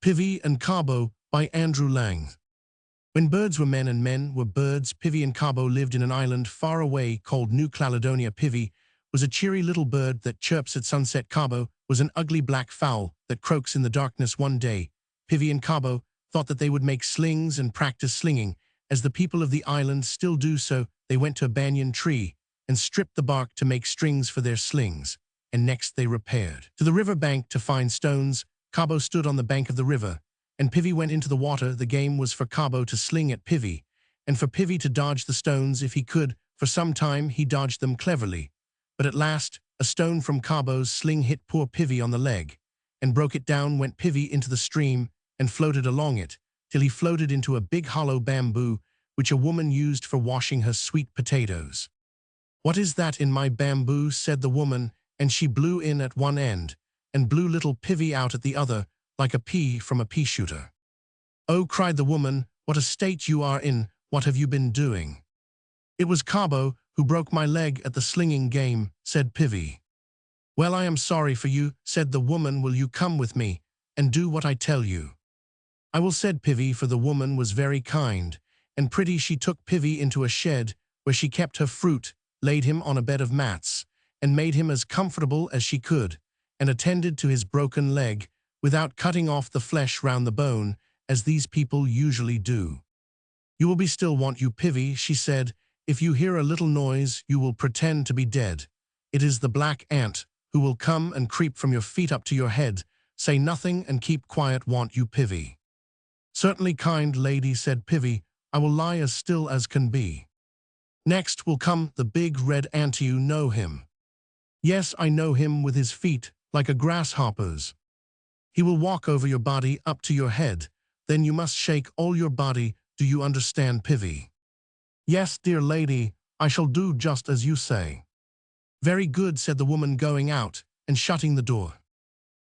Pivi and Kabo by Andrew Lang. When birds were men and men were birds, Pivi and Kabo lived in an island far away called New Caledonia. Pivi was a cheery little bird that chirps at sunset. Kabo was an ugly black fowl that croaks in the darkness. One day, Pivi and Kabo thought that they would make slings and practice slinging. As the people of the island still do so, they went to a banyan tree and stripped the bark to make strings for their slings, and next they repaired to the river bank to find stones. Kabo stood on the bank of the river, and Pivi went into the water. The game was for Kabo to sling at Pivi, and for Pivi to dodge the stones if he could. For some time he dodged them cleverly, but at last a stone from Kabo's sling hit poor Pivi on the leg, and broke it. Down went Pivi into the stream and floated along it, till he floated into a big hollow bamboo, which a woman used for washing her sweet potatoes. "What is that in my bamboo?" said the woman, and she blew in at one end, and blew little Pivi out at the other, like a pea from a pea shooter. "Oh," cried the woman, "what a state you are in! What have you been doing?" "It was Kabo who broke my leg at the slinging game," said Pivi. "Well, I am sorry for you," said the woman. "Will you come with me and do what I tell you?" "I will," said Pivi, for the woman was very kind and pretty. She took Pivi into a shed where she kept her fruit, laid him on a bed of mats, and made him as comfortable as she could, and attended to his broken leg, without cutting off the flesh round the bone, as these people usually do. "You will be still, won't you, Pivi?" she said. "If you hear a little noise, you will pretend to be dead. It is the black ant, who will come and creep from your feet up to your head. Say nothing and keep quiet, won't you, Pivi?" "Certainly, kind lady," said Pivi. "I will lie as still as can be." "Next will come the big red ant. You know him?" "Yes, I know him, with his feet like a grasshopper's. He will walk over your body up to your head. Then you must shake all your body. Do you understand, Pivi?" "Yes, dear lady, I shall do just as you say." "Very good," said the woman, going out and shutting the door.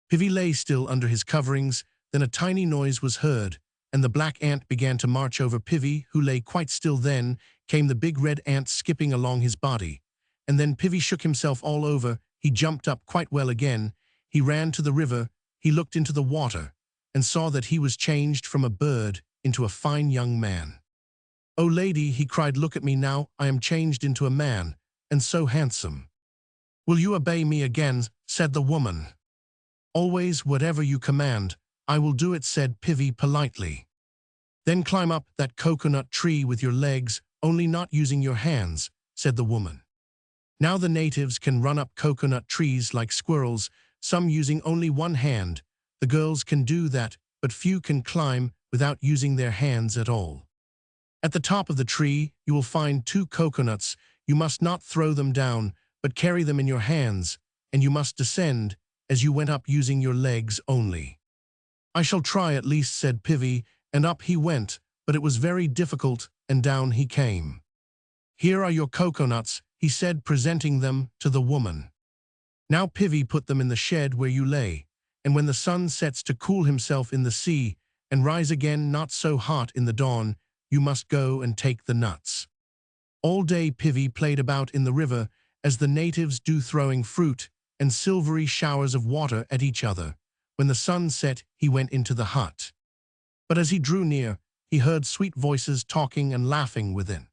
Pivi lay still under his coverings. Then a tiny noise was heard, and the black ant began to march over Pivi, who lay quite still. Then came the big red ant skipping along his body, and then Pivi shook himself all over. He jumped up quite well again. He ran to the river. He looked into the water and saw that he was changed from a bird into a fine young man. "Oh, lady," he cried, "look at me now. I am changed into a man, and so handsome." "Will you obey me again?" said the woman. "Always, whatever you command, I will do it," said Pivi politely. "Then climb up that coconut tree with your legs, only not using your hands," said the woman. Now the natives can run up coconut trees like squirrels, some using only one hand. The girls can do that, but few can climb without using their hands at all. At the top of the tree, you will find 2 coconuts. You must not throw them down, but carry them in your hands, and you must descend as you went up using your legs only. "I shall try at least," said Pivi, and up he went, but it was very difficult, and down he came. "Here are your coconuts," he said, presenting them to the woman. "Now, Pivi, put them in the shed where you lay, and when the sun sets to cool himself in the sea, and rise again not so hot in the dawn, you must go and take the nuts." All day Pivi played about in the river, as the natives do, throwing fruit and silvery showers of water at each other. When the sun set, he went into the hut. But as he drew near, he heard sweet voices talking and laughing within.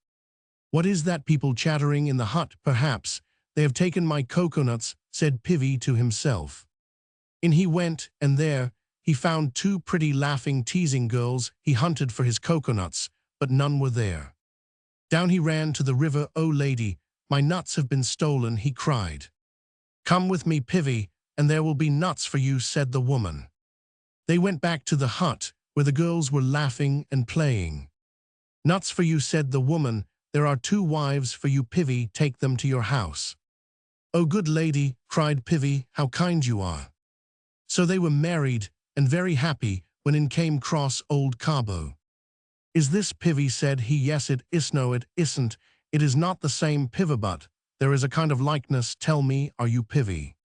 "What is that people chattering in the hut? Perhaps they have taken my coconuts," said Pivi to himself. In he went, and there he found 2 pretty, laughing, teasing girls. He hunted for his coconuts, but none were there. Down he ran to the river. "Oh, lady, my nuts have been stolen," he cried. "Come with me, Pivi, and there will be nuts for you," said the woman. They went back to the hut, where the girls were laughing and playing. "Nuts for you," said the woman. "There are 2 wives for you, Pivi. Take them to your house." "Oh, good lady," cried Pivi, "how kind you are." So they were married, and very happy, when in came cross old Kabo. "Is this Pivi?" said he. "Yes, it is." "No, it isn't. It is not the same, Pivi, but there is a kind of likeness. Tell me, are you Pivi?"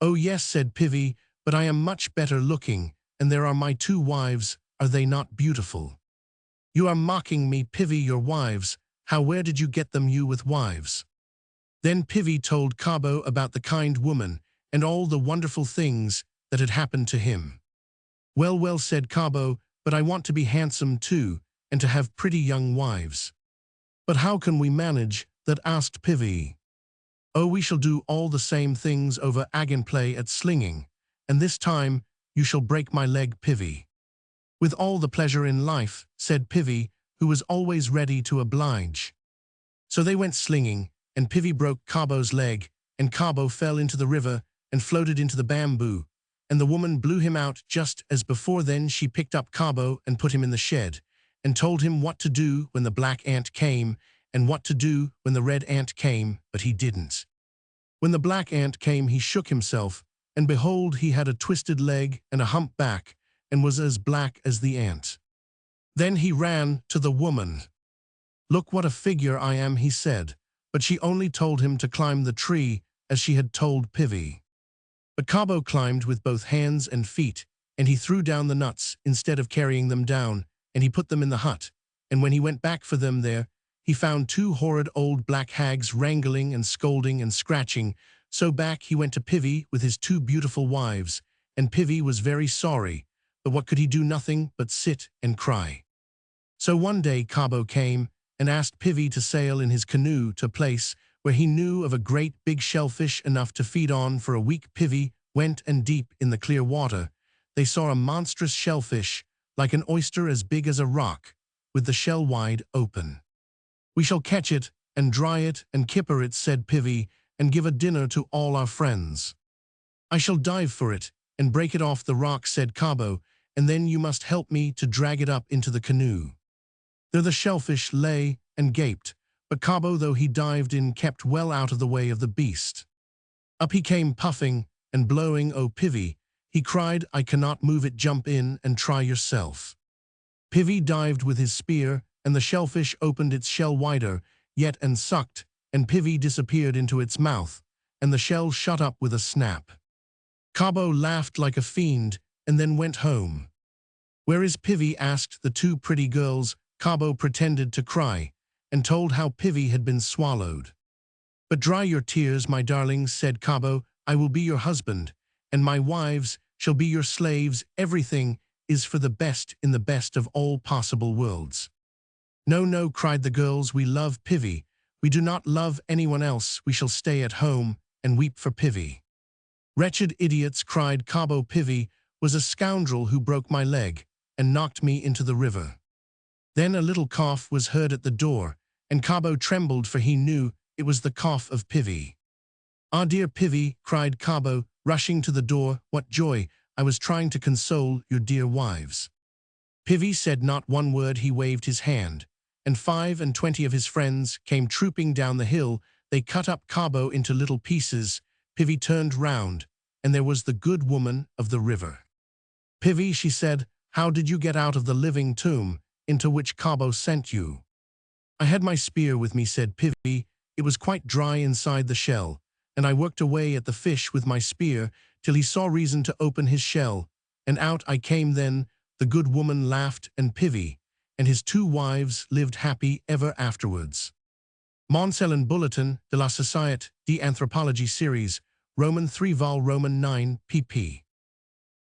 "Oh, yes," said Pivi, "but I am much better looking, and there are my 2 wives. Are they not beautiful?" "You are mocking me, Pivi. Your wives? How, where did you get them, you with wives?" Then Pivi told Kabo about the kind woman and all the wonderful things that had happened to him. Well, well, said Kabo, but I want to be handsome too, and to have pretty young wives. But how can we manage that? Asked Pivi. Oh, we shall do all the same things over again, play at slinging, and this time you shall break my leg, Pivi. With all the pleasure in life, said Pivi, who was always ready to oblige. So they went slinging, and Pivi broke Kabo's leg, and Kabo fell into the river and floated into the bamboo, and the woman blew him out just as before. Then she picked up Kabo and put him in the shed, and told him what to do when the black ant came, and what to do when the red ant came, but he didn't. When the black ant came, he shook himself, and behold, he had a twisted leg and a hump back, and was as black as the ant. Then he ran to the woman. Look what a figure I am, he said, but she only told him to climb the tree, as she had told Pivi. But Kabo climbed with both hands and feet, and he threw down the nuts instead of carrying them down, and he put them in the hut, and when he went back for them there, he found two horrid old black hags wrangling and scolding and scratching. So back he went to Pivi with his two beautiful wives, and Pivi was very sorry, but what could he do? Nothing but sit and cry. So one day Kabo came and asked Pivi to sail in his canoe to a place where he knew of a great big shellfish enough to feed on for a week. Pivi went, and deep in the clear water they saw a monstrous shellfish, like an oyster as big as a rock, with the shell wide open. We shall catch it, and dry it, and kipper it, said Pivi, and give a dinner to all our friends. I shall dive for it, and break it off the rock, said Kabo, and then you must help me to drag it up into the canoe. There the shellfish lay and gaped, but Kabo, though he dived in, kept well out of the way of the beast. Up he came puffing and blowing. Oh, Pivi, he cried, I cannot move it, jump in and try yourself. Pivi dived with his spear, and the shellfish opened its shell wider yet and sucked, and Pivi disappeared into its mouth, and the shell shut up with a snap. Kabo laughed like a fiend, and then went home. Where is Pivi? Asked the two pretty girls. Kabo pretended to cry, and told how Pivi had been swallowed. But dry your tears, my darlings, said Kabo. I will be your husband, and my wives shall be your slaves. Everything is for the best in the best of all possible worlds. No, no, cried the girls, we love Pivi. We do not love anyone else. We shall stay at home and weep for Pivi. Wretched idiots, cried Kabo. Pivi was a scoundrel who broke my leg and knocked me into the river. Then a little cough was heard at the door, and Kabo trembled, for he knew it was the cough of Pivi. Ah, dear Pivi, cried Kabo, rushing to the door, what joy! I was trying to console your dear wives. Pivi said not one word. He waved his hand, and 25 of his friends came trooping down the hill. They cut up Kabo into little pieces. Pivi turned round, and there was the good woman of the river. Pivi, she said, how did you get out of the living tomb into which Kabo sent you? I had my spear with me, said Pivi. It was quite dry inside the shell, and I worked away at the fish with my spear till he saw reason to open his shell, and out I came. Then the good woman laughed, and Pivi and his two wives lived happy ever afterwards. Moncel Bulletin de la Société d'Anthropologie Series, Roman 3 vol. Roman 9 pp.